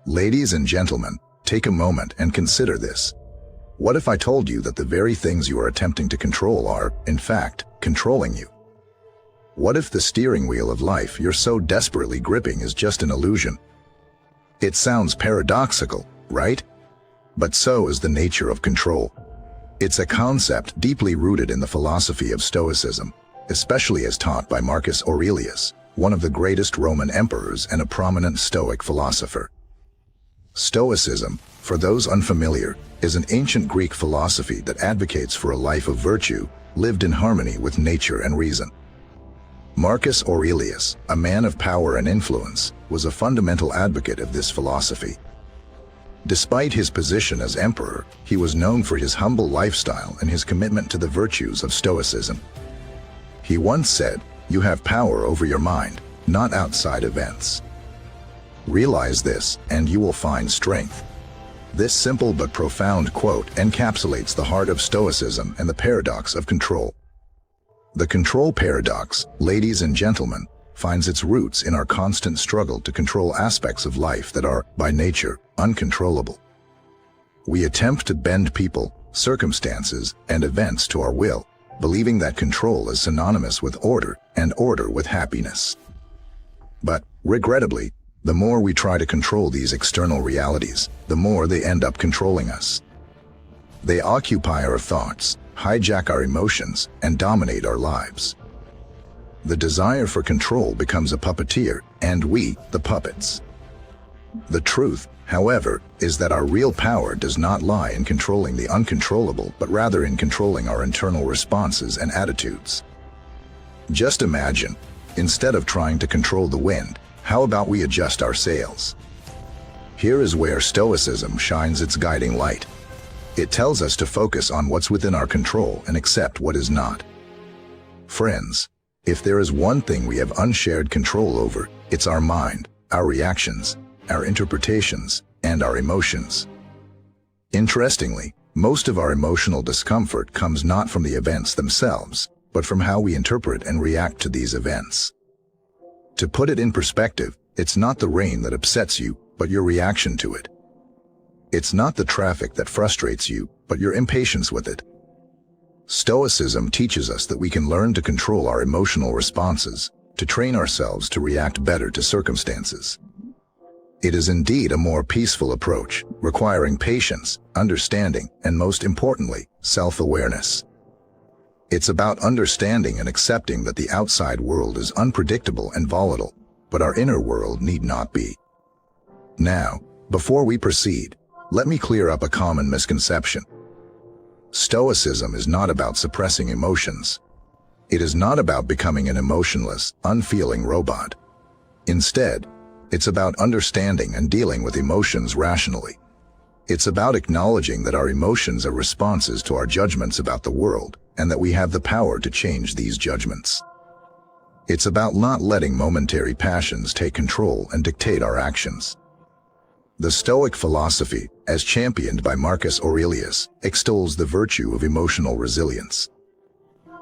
Ladies and gentlemen, take a moment and consider this. What if I told you that the very things you are attempting to control are, in fact, controlling you? What if the steering wheel of life you're so desperately gripping is just an illusion? It sounds paradoxical, right? But so is the nature of control. It's a concept deeply rooted in the philosophy of Stoicism, especially as taught by Marcus Aurelius, one of the greatest Roman emperors and a prominent Stoic philosopher. Stoicism, for those unfamiliar, is an ancient Greek philosophy that advocates for a life of virtue, lived in harmony with nature and reason. Marcus Aurelius, a man of power and influence, was a fundamental advocate of this philosophy. Despite his position as emperor, he was known for his humble lifestyle and his commitment to the virtues of Stoicism. He once said, "You have power over your mind, not outside events. Realize this, and you will find strength." This simple but profound quote encapsulates the heart of Stoicism and the paradox of control. The control paradox, ladies and gentlemen, finds its roots in our constant struggle to control aspects of life that are, by nature, uncontrollable. We attempt to bend people, circumstances, and events to our will, believing that control is synonymous with order and order with happiness. But, regrettably, the more we try to control these external realities, the more they end up controlling us. They occupy our thoughts, hijack our emotions, and dominate our lives. The desire for control becomes a puppeteer, and we, the puppets. The truth, however, is that our real power does not lie in controlling the uncontrollable, but rather in controlling our internal responses and attitudes. Just imagine, instead of trying to control the wind, how about we adjust our sails? Here is where Stoicism shines its guiding light. It tells us to focus on what's within our control and accept what is not. Friends, if there is one thing we have unshared control over, it's our mind, our reactions, our interpretations, and our emotions. Interestingly, most of our emotional discomfort comes not from the events themselves, but from how we interpret and react to these events. To put it in perspective, it's not the rain that upsets you, but your reaction to it. It's not the traffic that frustrates you, but your impatience with it. Stoicism teaches us that we can learn to control our emotional responses, to train ourselves to react better to circumstances. It is indeed a more peaceful approach, requiring patience, understanding, and most importantly, self-awareness. It's about understanding and accepting that the outside world is unpredictable and volatile, but our inner world need not be. Now, before we proceed, let me clear up a common misconception. Stoicism is not about suppressing emotions. It is not about becoming an emotionless, unfeeling robot. Instead, it's about understanding and dealing with emotions rationally. It's about acknowledging that our emotions are responses to our judgments about the world, and that we have the power to change these judgments. It's about not letting momentary passions take control and dictate our actions. The Stoic philosophy, as championed by Marcus Aurelius, extols the virtue of emotional resilience.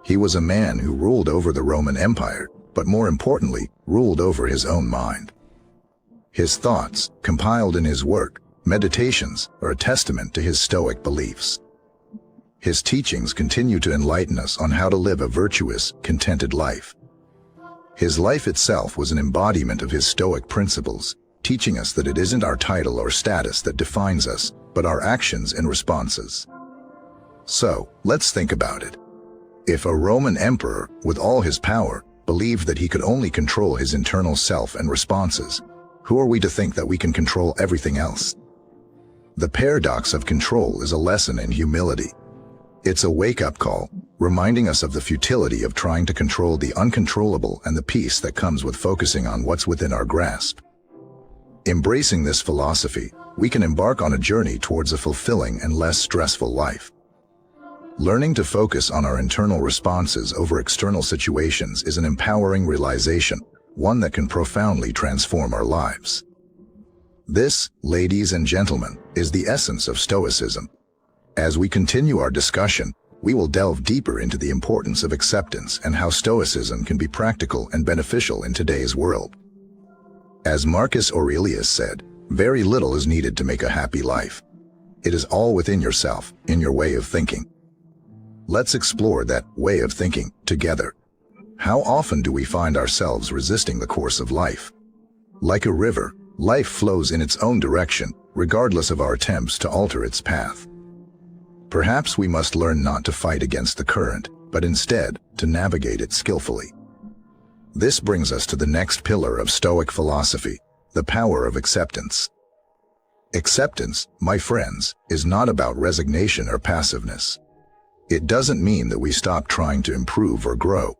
He was a man who ruled over the Roman Empire, but more importantly, ruled over his own mind. His thoughts, compiled in his work, Meditations, are a testament to his Stoic beliefs. His teachings continue to enlighten us on how to live a virtuous, contented life. His life itself was an embodiment of his Stoic principles, teaching us that it isn't our title or status that defines us, but our actions and responses. So, let's think about it. If a Roman emperor, with all his power, believed that he could only control his internal self and responses, who are we to think that we can control everything else? The paradox of control is a lesson in humility. It's a wake-up call, reminding us of the futility of trying to control the uncontrollable and the peace that comes with focusing on what's within our grasp. Embracing this philosophy, we can embark on a journey towards a fulfilling and less stressful life. Learning to focus on our internal responses over external situations is an empowering realization, one that can profoundly transform our lives. This, ladies and gentlemen, is the essence of Stoicism. As we continue our discussion, we will delve deeper into the importance of acceptance and how Stoicism can be practical and beneficial in today's world. As Marcus Aurelius said, Very little is needed to make a happy life. It is all within yourself, in your way of thinking. Let's explore that way of thinking together. How often do we find ourselves resisting the course of life? Like a river, life flows in its own direction, regardless of our attempts to alter its path. Perhaps we must learn not to fight against the current, but instead to navigate it skillfully. This brings us to the next pillar of Stoic philosophy, the power of acceptance. Acceptance, my friends, is not about resignation or passiveness. It doesn't mean that we stop trying to improve or grow.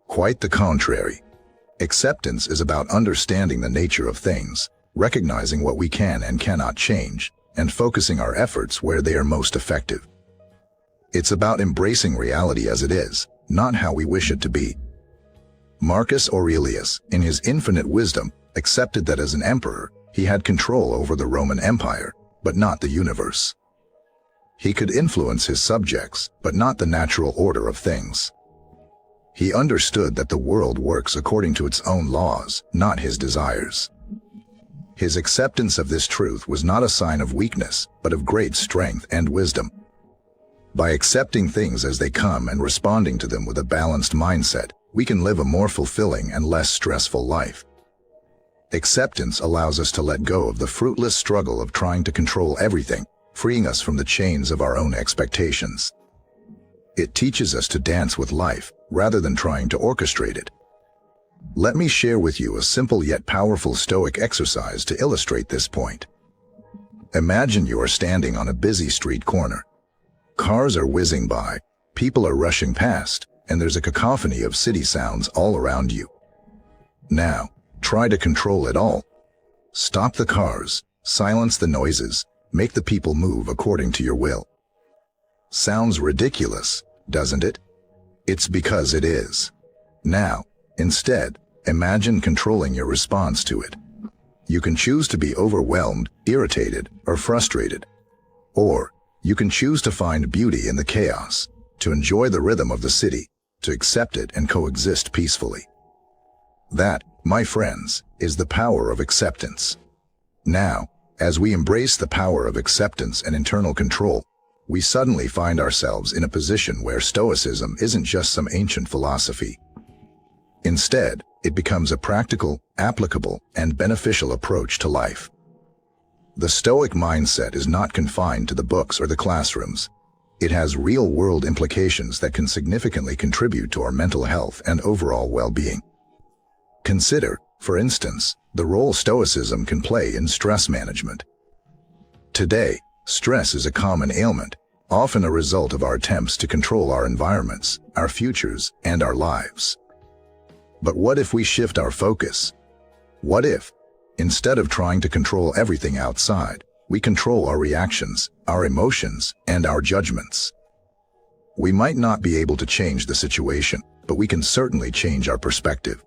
Quite the contrary. Acceptance is about understanding the nature of things, recognizing what we can and cannot change, and focusing our efforts where they are most effective. It's about embracing reality as it is, not how we wish it to be. Marcus Aurelius, in his infinite wisdom, accepted that as an emperor, he had control over the Roman Empire, but not the universe. He could influence his subjects, but not the natural order of things. He understood that the world works according to its own laws, not his desires. His acceptance of this truth was not a sign of weakness, but of great strength and wisdom. By accepting things as they come and responding to them with a balanced mindset, we can live a more fulfilling and less stressful life. Acceptance allows us to let go of the fruitless struggle of trying to control everything, freeing us from the chains of our own expectations. It teaches us to dance with life, rather than trying to orchestrate it. Let me share with you a simple yet powerful Stoic exercise to illustrate this point. Imagine you are standing on a busy street corner. Cars are whizzing by, people are rushing past, and there's a cacophony of city sounds all around you. Now, try to control it all. Stop the cars, silence the noises, make the people move according to your will. Sounds ridiculous, doesn't it? It's because it is. Now, instead, imagine controlling your response to it. You can choose to be overwhelmed, irritated, or frustrated. Or, you can choose to find beauty in the chaos, to enjoy the rhythm of the city, to accept it and coexist peacefully. That, my friends, is the power of acceptance. Now, as we embrace the power of acceptance and internal control, we suddenly find ourselves in a position where Stoicism isn't just some ancient philosophy. Instead, it becomes a practical, applicable, and beneficial approach to life. The Stoic mindset is not confined to the books or the classrooms. It has real-world implications that can significantly contribute to our mental health and overall well-being. Consider, for instance, the role Stoicism can play in stress management. Today, stress is a common ailment, often a result of our attempts to control our environments, our futures, and our lives. But what if we shift our focus? What if, instead of trying to control everything outside, we control our reactions, our emotions, and our judgments? We might not be able to change the situation, but we can certainly change our perspective.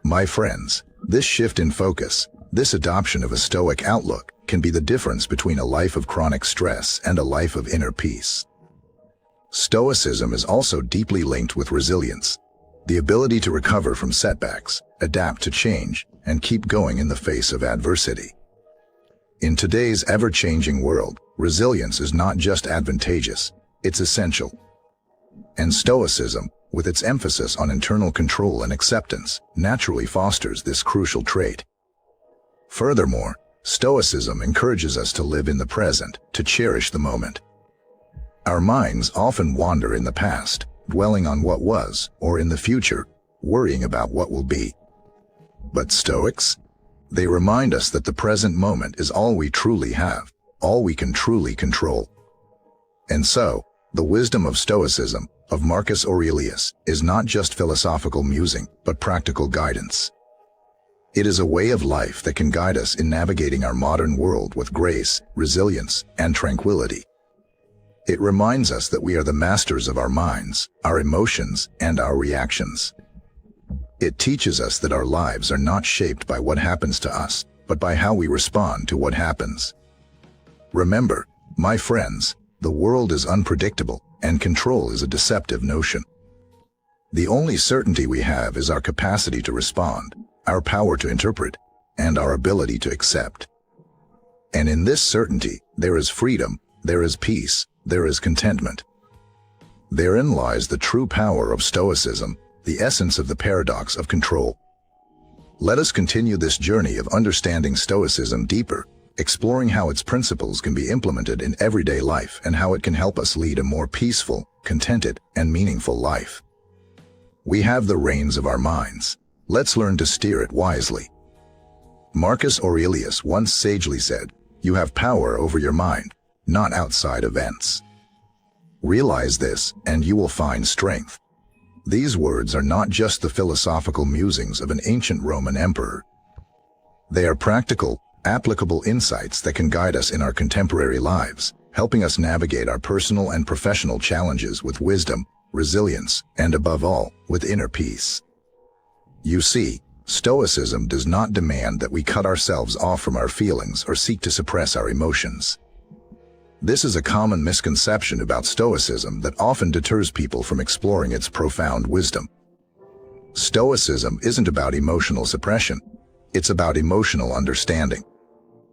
My friends, this shift in focus, this adoption of a Stoic outlook, can be the difference between a life of chronic stress and a life of inner peace. Stoicism is also deeply linked with resilience, the ability to recover from setbacks, adapt to change, and keep going in the face of adversity. In today's ever-changing world, resilience is not just advantageous, it's essential. And Stoicism, with its emphasis on internal control and acceptance, naturally fosters this crucial trait. Furthermore, Stoicism encourages us to live in the present, to cherish the moment. Our minds often wander in the past, dwelling on what was, or in the future, worrying about what will be. But Stoics? They remind us that the present moment is all we truly have, all we can truly control. And so, the wisdom of Stoicism, of Marcus Aurelius, is not just philosophical musing, but practical guidance. It is a way of life that can guide us in navigating our modern world with grace, resilience, and tranquility. It reminds us that we are the masters of our minds, our emotions, and our reactions. It teaches us that our lives are not shaped by what happens to us, but by how we respond to what happens. Remember, my friends, the world is unpredictable, and control is a deceptive notion. The only certainty we have is our capacity to respond, our power to interpret, and our ability to accept. And in this certainty, there is freedom, there is peace, there is contentment. Therein lies the true power of Stoicism, the essence of the paradox of control. Let us continue this journey of understanding Stoicism deeper, exploring how its principles can be implemented in everyday life and how it can help us lead a more peaceful, contented, and meaningful life. We have the reins of our minds. Let's learn to steer it wisely. Marcus Aurelius once sagely said, "You have power over your mind, not outside events." Realize this, and you will find strength. These words are not just the philosophical musings of an ancient Roman emperor. They are practical, applicable insights that can guide us in our contemporary lives, helping us navigate our personal and professional challenges with wisdom, resilience, and above all, with inner peace. You see, Stoicism does not demand that we cut ourselves off from our feelings or seek to suppress our emotions. This is a common misconception about Stoicism that often deters people from exploring its profound wisdom. Stoicism isn't about emotional suppression. It's about emotional understanding.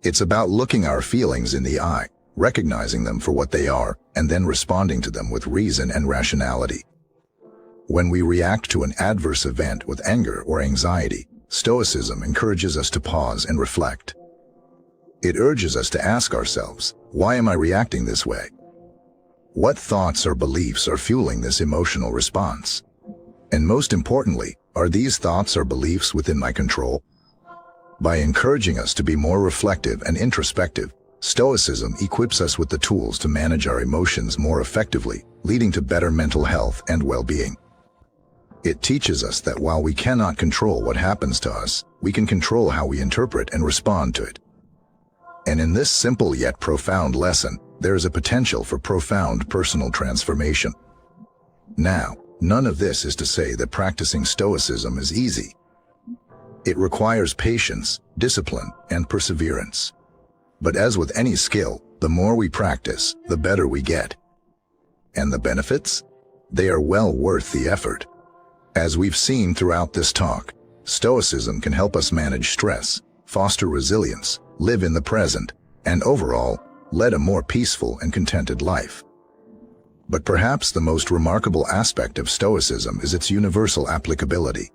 It's about looking our feelings in the eye, recognizing them for what they are, and then responding to them with reason and rationality. When we react to an adverse event with anger or anxiety, Stoicism encourages us to pause and reflect. It urges us to ask ourselves, why am I reacting this way? What thoughts or beliefs are fueling this emotional response? And most importantly, are these thoughts or beliefs within my control? By encouraging us to be more reflective and introspective, Stoicism equips us with the tools to manage our emotions more effectively, leading to better mental health and well-being. It teaches us that while we cannot control what happens to us, we can control how we interpret and respond to it. And in this simple yet profound lesson, there is a potential for profound personal transformation. Now, none of this is to say that practicing Stoicism is easy. It requires patience, discipline, and perseverance. But as with any skill, the more we practice, the better we get. And the benefits? They are well worth the effort. As we've seen throughout this talk, Stoicism can help us manage stress, foster resilience, live in the present, and overall, lead a more peaceful and contented life. But perhaps the most remarkable aspect of Stoicism is its universal applicability.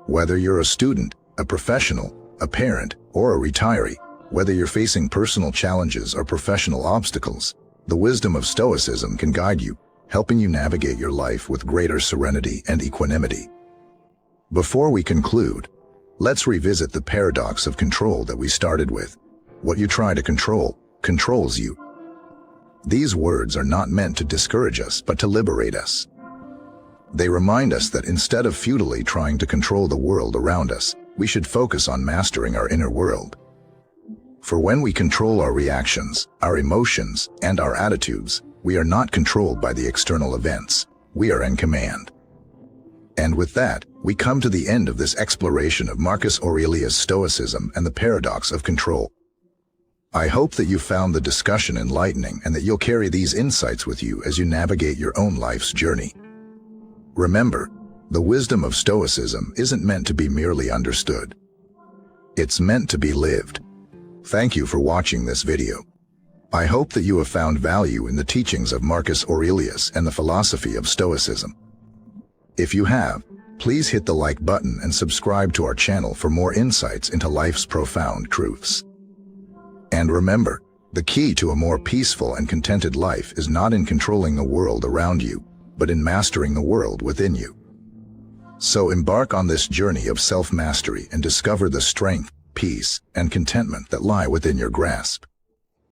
Whether you're a student, a professional, a parent, or a retiree, whether you're facing personal challenges or professional obstacles, the wisdom of Stoicism can guide you, helping you navigate your life with greater serenity and equanimity. Before we conclude, let's revisit the paradox of control that we started with. What you try to control, controls you. These words are not meant to discourage us, but to liberate us. They remind us that instead of futilely trying to control the world around us, we should focus on mastering our inner world. For when we control our reactions, our emotions, and our attitudes, we are not controlled by the external events. We are in command. And with that, we come to the end of this exploration of Marcus Aurelius' Stoicism and the paradox of control. I hope that you found the discussion enlightening and that you'll carry these insights with you as you navigate your own life's journey. Remember, the wisdom of Stoicism isn't meant to be merely understood. It's meant to be lived. Thank you for watching this video. I hope that you have found value in the teachings of Marcus Aurelius and the philosophy of Stoicism. If you have, please hit the like button and subscribe to our channel for more insights into life's profound truths. And remember, the key to a more peaceful and contented life is not in controlling the world around you, but in mastering the world within you. So embark on this journey of self-mastery and discover the strength, peace, and contentment that lie within your grasp.